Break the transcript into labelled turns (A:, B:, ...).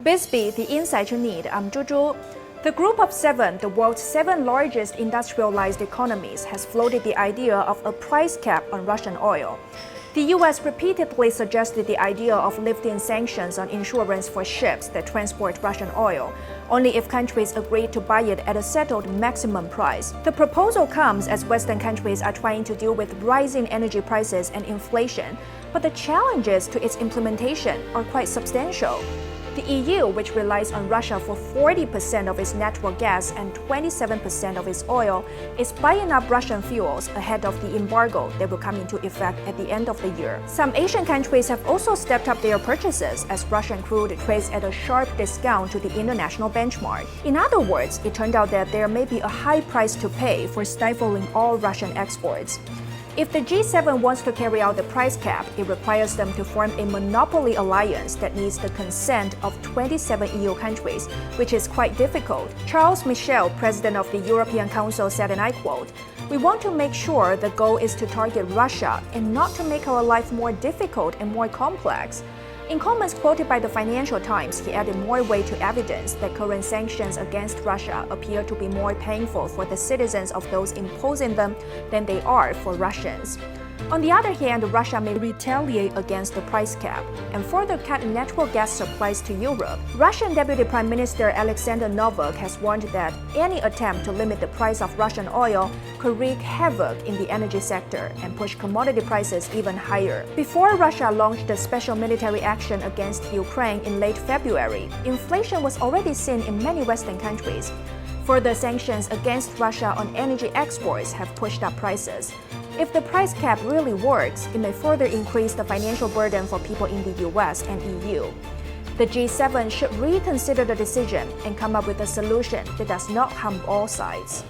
A: Bisbee, the insight you need. I'm Juju. The Group of Seven, the world's 7 largest industrialized economies, has floated the idea of a price cap on Russian oil. The U.S. repeatedly suggested the idea of lifting sanctions on insurance for ships that transport Russian oil, only if countries agreed to buy it at a settled maximum price. The proposal comes as Western countries are trying to deal with rising energy prices and inflation, but the challenges to its implementation are quite substantial. The EU, which relies on Russia for 40% of its natural gas and 27% of its oil, is buying up Russian fuels ahead of the embargo that will come into effect at the end of the year. Some Asian countries have also stepped up their purchases as Russian crude trades at a sharp discount to the international benchmark. In other words, it turned out that there may be a high price to pay for stifling all Russian exports. If the G7 wants to carry out the price cap, it requires them to form a monopoly alliance that needs the consent of 27 EU countries, which is quite difficult. Charles Michel, president of the European Council, said, and I quote, "We want to make sure the goal is to target Russia and not to make our life more difficult and more complex." In comments quoted by the Financial Times, he added more weight to evidence that current sanctions against Russia appear to be more painful for the citizens of those imposing them than they are for Russians. On the other hand, Russia may retaliate against the price cap and further cut natural gas supplies to Europe. Russian Deputy Prime Minister Alexander Novak has warned that any attempt to limit the price of Russian oil could wreak havoc in the energy sector and push commodity prices even higher. Before Russia launched the special military action against Ukraine in late February, inflation was already seen in many Western countries. Further sanctions against Russia on energy exports have pushed up prices. If the price cap really works, it may further increase the financial burden for people in the US and EU. The G7 should reconsider the decision and come up with a solution that does not harm all sides.